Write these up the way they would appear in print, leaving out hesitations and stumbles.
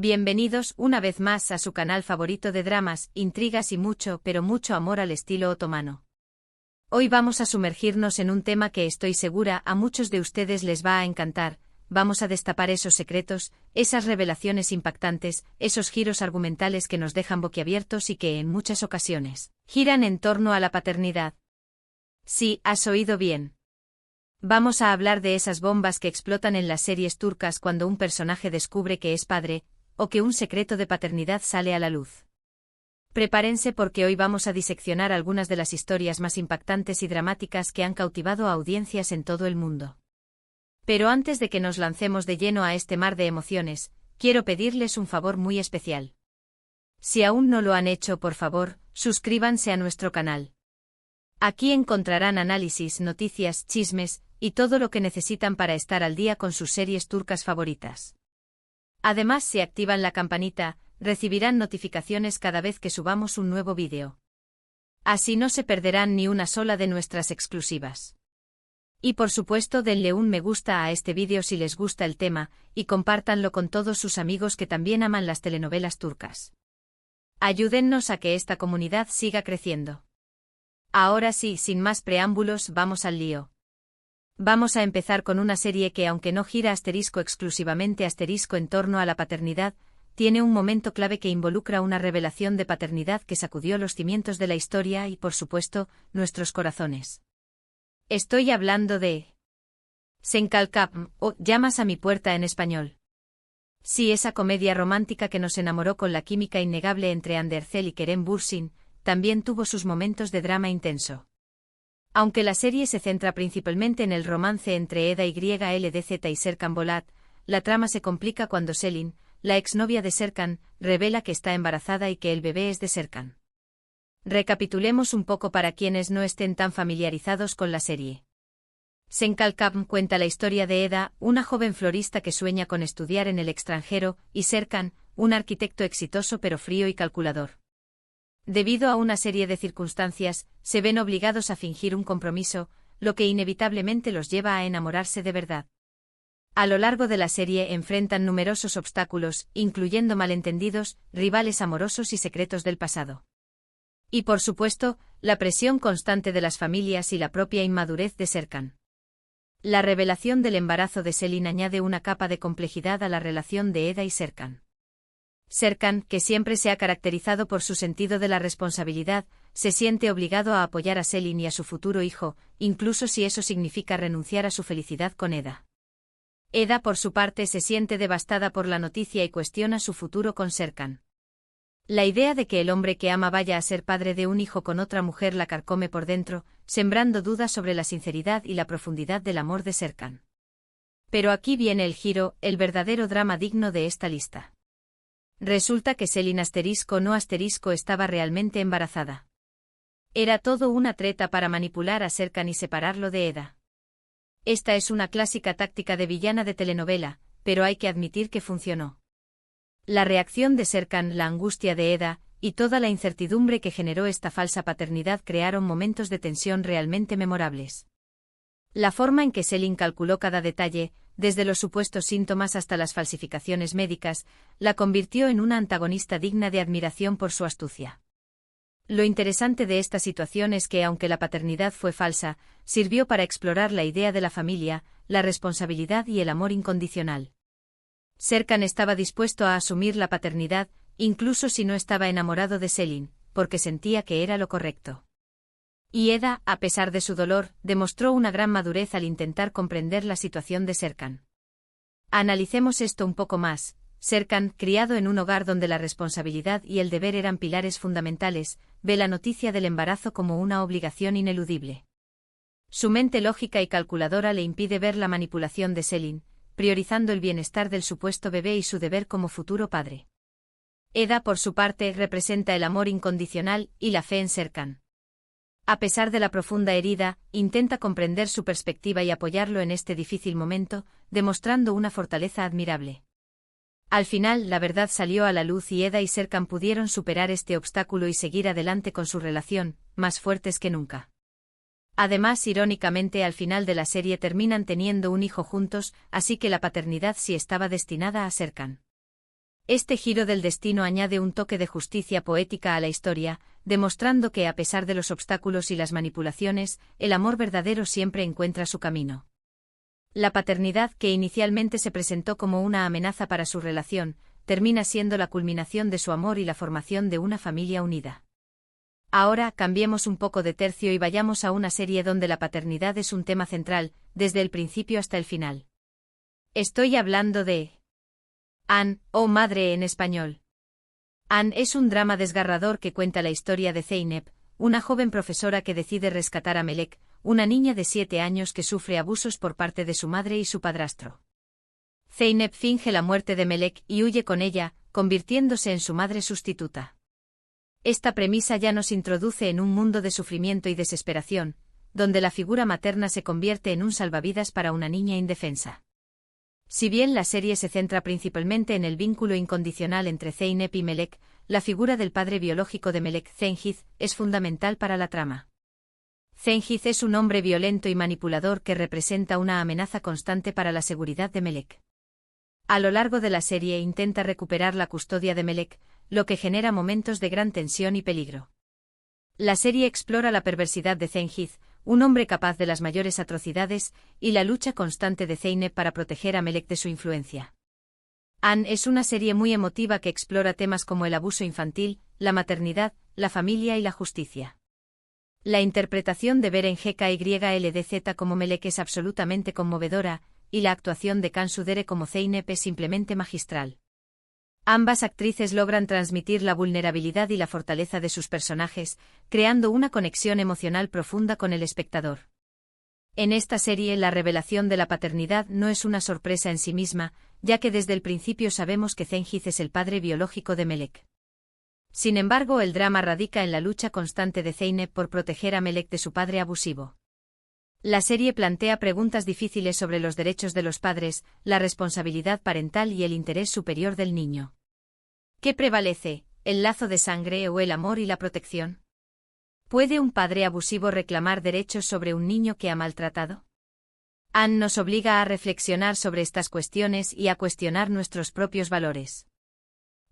Bienvenidos una vez más a su canal favorito de dramas, intrigas y mucho, pero mucho amor al estilo otomano. Hoy vamos a sumergirnos en un tema que estoy segura a muchos de ustedes les va a encantar. Vamos a destapar esos secretos, esas revelaciones impactantes, esos giros argumentales que nos dejan boquiabiertos y que en muchas ocasiones giran en torno a la paternidad. Sí, has oído bien. Vamos a hablar de esas bombas que explotan en las series turcas cuando un personaje descubre que es padre, o que un secreto de paternidad sale a la luz. Prepárense porque hoy vamos a diseccionar algunas de las historias más impactantes y dramáticas que han cautivado a audiencias en todo el mundo. Pero antes de que nos lancemos de lleno a este mar de emociones, quiero pedirles un favor muy especial. Si aún no lo han hecho, por favor, suscríbanse a nuestro canal. Aquí encontrarán análisis, noticias, chismes, y todo lo que necesitan para estar al día con sus series turcas favoritas. Además, si activan la campanita, recibirán notificaciones cada vez que subamos un nuevo vídeo. Así no se perderán ni una sola de nuestras exclusivas. Y por supuesto denle un me gusta a este vídeo si les gusta el tema, y compártanlo con todos sus amigos que también aman las telenovelas turcas. Ayúdennos a que esta comunidad siga creciendo. Ahora sí, sin más preámbulos, vamos al lío. Vamos a empezar con una serie que, aunque no gira exclusivamente en torno a la paternidad, tiene un momento clave que involucra una revelación de paternidad que sacudió los cimientos de la historia y, por supuesto, nuestros corazones. Estoy hablando de Sen Kalkap, o Llamas a mi puerta en español. Sí, esa comedia romántica que nos enamoró con la química innegable entre Hande Erçel y Kerem Bürsin, también tuvo sus momentos de drama intenso. Aunque la serie se centra principalmente en el romance entre Eda YLDZ y Serkan Bolat, la trama se complica cuando Selin, la exnovia de Serkan, revela que está embarazada y que el bebé es de Serkan. Recapitulemos un poco para quienes no estén tan familiarizados con la serie. Sen Kalkap cuenta la historia de Eda, una joven florista que sueña con estudiar en el extranjero, y Serkan, un arquitecto exitoso pero frío y calculador. Debido a una serie de circunstancias, se ven obligados a fingir un compromiso, lo que inevitablemente los lleva a enamorarse de verdad. A lo largo de la serie enfrentan numerosos obstáculos, incluyendo malentendidos, rivales amorosos y secretos del pasado. Y por supuesto, la presión constante de las familias y la propia inmadurez de Serkan. La revelación del embarazo de Selin añade una capa de complejidad a la relación de Eda y Serkan. Serkan, que siempre se ha caracterizado por su sentido de la responsabilidad, se siente obligado a apoyar a Selin y a su futuro hijo, incluso si eso significa renunciar a su felicidad con Eda. Eda, por su parte, se siente devastada por la noticia y cuestiona su futuro con Serkan. La idea de que el hombre que ama vaya a ser padre de un hijo con otra mujer la carcome por dentro, sembrando dudas sobre la sinceridad y la profundidad del amor de Serkan. Pero aquí viene el giro, el verdadero drama digno de esta lista. Resulta que Selin *no* estaba realmente embarazada. Era todo una treta para manipular a Serkan y separarlo de Eda. Esta es una clásica táctica de villana de telenovela, pero hay que admitir que funcionó. La reacción de Serkan, la angustia de Eda, y toda la incertidumbre que generó esta falsa paternidad crearon momentos de tensión realmente memorables. La forma en que Selin calculó cada detalle, desde los supuestos síntomas hasta las falsificaciones médicas, la convirtió en una antagonista digna de admiración por su astucia. Lo interesante de esta situación es que, aunque la paternidad fue falsa, sirvió para explorar la idea de la familia, la responsabilidad y el amor incondicional. Serkan estaba dispuesto a asumir la paternidad, incluso si no estaba enamorado de Selin, porque sentía que era lo correcto. Y Eda, a pesar de su dolor, demostró una gran madurez al intentar comprender la situación de Serkan. Analicemos esto un poco más. Serkan, criado en un hogar donde la responsabilidad y el deber eran pilares fundamentales, ve la noticia del embarazo como una obligación ineludible. Su mente lógica y calculadora le impide ver la manipulación de Selin, priorizando el bienestar del supuesto bebé y su deber como futuro padre. Eda, por su parte, representa el amor incondicional y la fe en Serkan. A pesar de la profunda herida, intenta comprender su perspectiva y apoyarlo en este difícil momento, demostrando una fortaleza admirable. Al final, la verdad salió a la luz y Eda y Serkan pudieron superar este obstáculo y seguir adelante con su relación, más fuertes que nunca. Además, irónicamente, al final de la serie terminan teniendo un hijo juntos, así que la paternidad sí estaba destinada a Serkan. Este giro del destino añade un toque de justicia poética a la historia, demostrando que a pesar de los obstáculos y las manipulaciones, el amor verdadero siempre encuentra su camino. La paternidad, que inicialmente se presentó como una amenaza para su relación, termina siendo la culminación de su amor y la formación de una familia unida. Ahora, cambiemos un poco de tercio y vayamos a una serie donde la paternidad es un tema central, desde el principio hasta el final. Estoy hablando de Anne, o Madre en español. Anne es un drama desgarrador que cuenta la historia de Zeynep, una joven profesora que decide rescatar a Melek, una niña de 7 años que sufre abusos por parte de su madre y su padrastro. Zeynep finge la muerte de Melek y huye con ella, convirtiéndose en su madre sustituta. Esta premisa ya nos introduce en un mundo de sufrimiento y desesperación, donde la figura materna se convierte en un salvavidas para una niña indefensa. Si bien la serie se centra principalmente en el vínculo incondicional entre Zeynep y Melek, la figura del padre biológico de Melek, Cengiz, es fundamental para la trama. Cengiz es un hombre violento y manipulador que representa una amenaza constante para la seguridad de Melek. A lo largo de la serie intenta recuperar la custodia de Melek, lo que genera momentos de gran tensión y peligro. La serie explora la perversidad de Cengiz, un hombre capaz de las mayores atrocidades, y la lucha constante de Zeynep para proteger a Melek de su influencia. Anne es una serie muy emotiva que explora temas como el abuso infantil, la maternidad, la familia y la justicia. La interpretación de Beren GKYLDZ como Melek es absolutamente conmovedora, y la actuación de Cansu Dere como Zeynep es simplemente magistral. Ambas actrices logran transmitir la vulnerabilidad y la fortaleza de sus personajes, creando una conexión emocional profunda con el espectador. En esta serie la revelación de la paternidad no es una sorpresa en sí misma, ya que desde el principio sabemos que Cengiz es el padre biológico de Melek. Sin embargo, el drama radica en la lucha constante de Zeynep por proteger a Melek de su padre abusivo. La serie plantea preguntas difíciles sobre los derechos de los padres, la responsabilidad parental y el interés superior del niño. ¿Qué prevalece, el lazo de sangre o el amor y la protección? ¿Puede un padre abusivo reclamar derechos sobre un niño que ha maltratado? Anne nos obliga a reflexionar sobre estas cuestiones y a cuestionar nuestros propios valores.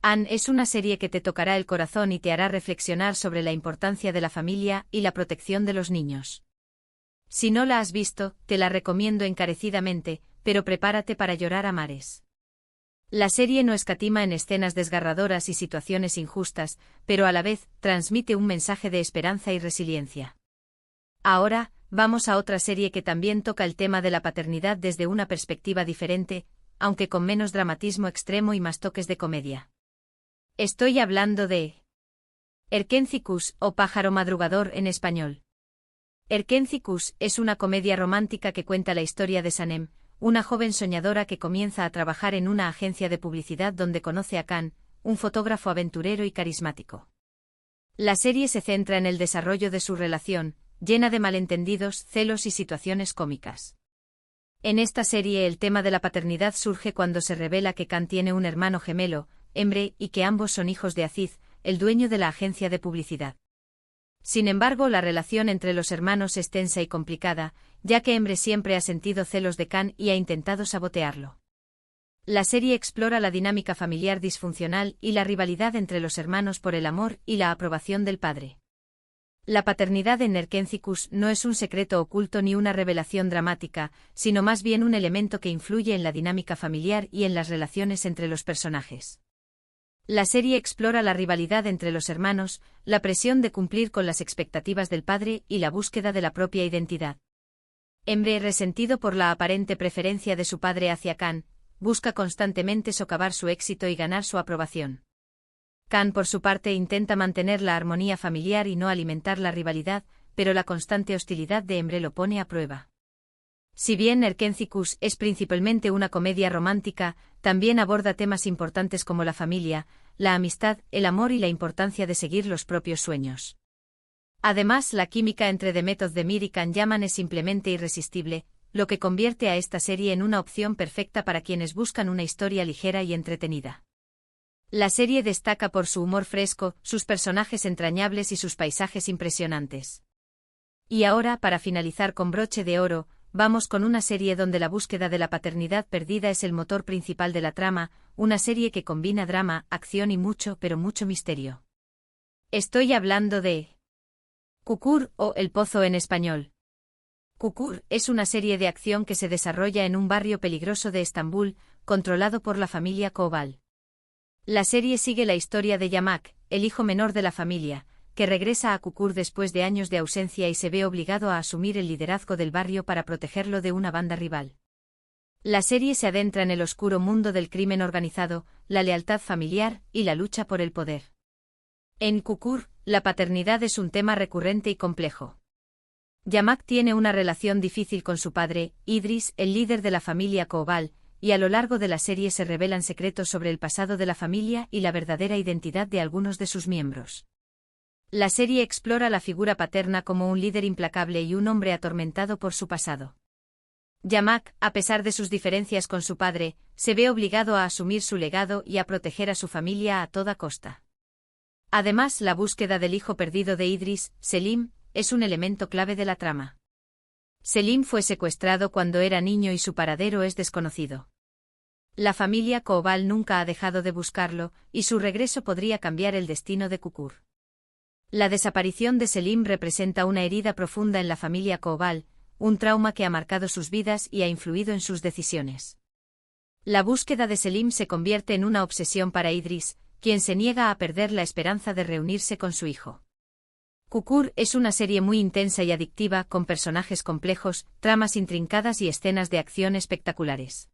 Anne es una serie que te tocará el corazón y te hará reflexionar sobre la importancia de la familia y la protección de los niños. Si no la has visto, te la recomiendo encarecidamente, pero prepárate para llorar a mares. La serie no escatima en escenas desgarradoras y situaciones injustas, pero a la vez transmite un mensaje de esperanza y resiliencia. Ahora, vamos a otra serie que también toca el tema de la paternidad desde una perspectiva diferente, aunque con menos dramatismo extremo y más toques de comedia. Estoy hablando de Erkenzicus, o Pájaro Madrugador en español. Erkenzicus es una comedia romántica que cuenta la historia de Sanem, una joven soñadora que comienza a trabajar en una agencia de publicidad donde conoce a Khan, un fotógrafo aventurero y carismático. La serie se centra en el desarrollo de su relación, llena de malentendidos, celos y situaciones cómicas. En esta serie el tema de la paternidad surge cuando se revela que Khan tiene un hermano gemelo, Emre, y que ambos son hijos de Aziz, el dueño de la agencia de publicidad. Sin embargo, la relación entre los hermanos es tensa y complicada, ya que Emre siempre ha sentido celos de Khan y ha intentado sabotearlo. La serie explora la dinámica familiar disfuncional y la rivalidad entre los hermanos por el amor y la aprobación del padre. La paternidad en Erkenzicus no es un secreto oculto ni una revelación dramática, sino más bien un elemento que influye en la dinámica familiar y en las relaciones entre los personajes. La serie explora la rivalidad entre los hermanos, la presión de cumplir con las expectativas del padre y la búsqueda de la propia identidad. Emre, resentido por la aparente preferencia de su padre hacia Khan, busca constantemente socavar su éxito y ganar su aprobación. Khan, por su parte, intenta mantener la armonía familiar y no alimentar la rivalidad, pero la constante hostilidad de Emre lo pone a prueba. Si bien Erkenzicus es principalmente una comedia romántica, también aborda temas importantes como la familia, la amistad, el amor y la importancia de seguir los propios sueños. Además, la química entre The Method de Mir y Can Yaman es simplemente irresistible, lo que convierte a esta serie en una opción perfecta para quienes buscan una historia ligera y entretenida. La serie destaca por su humor fresco, sus personajes entrañables y sus paisajes impresionantes. Y ahora, para finalizar con broche de oro, vamos con una serie donde la búsqueda de la paternidad perdida es el motor principal de la trama, una serie que combina drama, acción y mucho, pero mucho misterio. Estoy hablando de Kukur, o El Pozo en español. Kukur es una serie de acción que se desarrolla en un barrio peligroso de Estambul, controlado por la familia Koval. La serie sigue la historia de Yamak, el hijo menor de la familia, que regresa a Kukur después de años de ausencia y se ve obligado a asumir el liderazgo del barrio para protegerlo de una banda rival. La serie se adentra en el oscuro mundo del crimen organizado, la lealtad familiar y la lucha por el poder. En Kukur, la paternidad es un tema recurrente y complejo. Yamak tiene una relación difícil con su padre, Idris, el líder de la familia Koval, y a lo largo de la serie se revelan secretos sobre el pasado de la familia y la verdadera identidad de algunos de sus miembros. La serie explora la figura paterna como un líder implacable y un hombre atormentado por su pasado. Yamak, a pesar de sus diferencias con su padre, se ve obligado a asumir su legado y a proteger a su familia a toda costa. Además, la búsqueda del hijo perdido de Idris, Selim, es un elemento clave de la trama. Selim fue secuestrado cuando era niño y su paradero es desconocido. La familia Koval nunca ha dejado de buscarlo, y su regreso podría cambiar el destino de Kukur. La desaparición de Selim representa una herida profunda en la familia Koval, un trauma que ha marcado sus vidas y ha influido en sus decisiones. La búsqueda de Selim se convierte en una obsesión para Idris, quien se niega a perder la esperanza de reunirse con su hijo. Kukur es una serie muy intensa y adictiva, con personajes complejos, tramas intrincadas y escenas de acción espectaculares.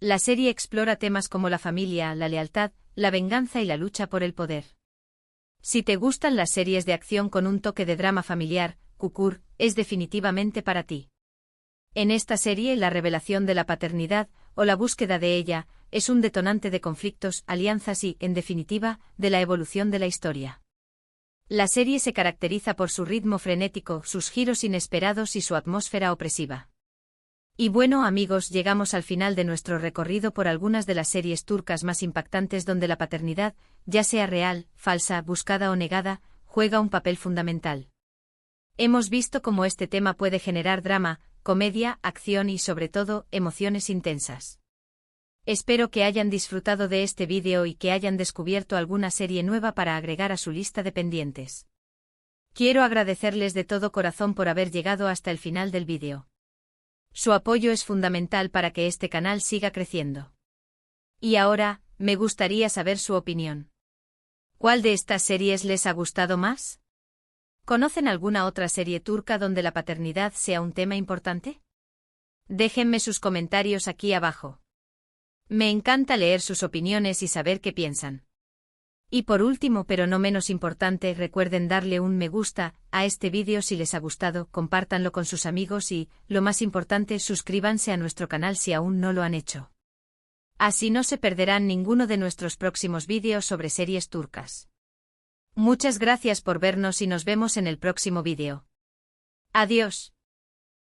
La serie explora temas como la familia, la lealtad, la venganza y la lucha por el poder. Si te gustan las series de acción con un toque de drama familiar, Kukur es definitivamente para ti. En esta serie, la revelación de la paternidad, o la búsqueda de ella, es un detonante de conflictos, alianzas y, en definitiva, de la evolución de la historia. La serie se caracteriza por su ritmo frenético, sus giros inesperados y su atmósfera opresiva. Y bueno, amigos, llegamos al final de nuestro recorrido por algunas de las series turcas más impactantes donde la paternidad, ya sea real, falsa, buscada o negada, juega un papel fundamental. Hemos visto cómo este tema puede generar drama, comedia, acción y sobre todo, emociones intensas. Espero que hayan disfrutado de este vídeo y que hayan descubierto alguna serie nueva para agregar a su lista de pendientes. Quiero agradecerles de todo corazón por haber llegado hasta el final del vídeo. Su apoyo es fundamental para que este canal siga creciendo. Y ahora, me gustaría saber su opinión. ¿Cuál de estas series les ha gustado más? ¿Conocen alguna otra serie turca donde la paternidad sea un tema importante? Déjenme sus comentarios aquí abajo. Me encanta leer sus opiniones y saber qué piensan. Y por último, pero no menos importante, recuerden darle un me gusta a este vídeo si les ha gustado, compártanlo con sus amigos y, lo más importante, suscríbanse a nuestro canal si aún no lo han hecho. Así no se perderán ninguno de nuestros próximos vídeos sobre series turcas. Muchas gracias por vernos y nos vemos en el próximo vídeo. Adiós.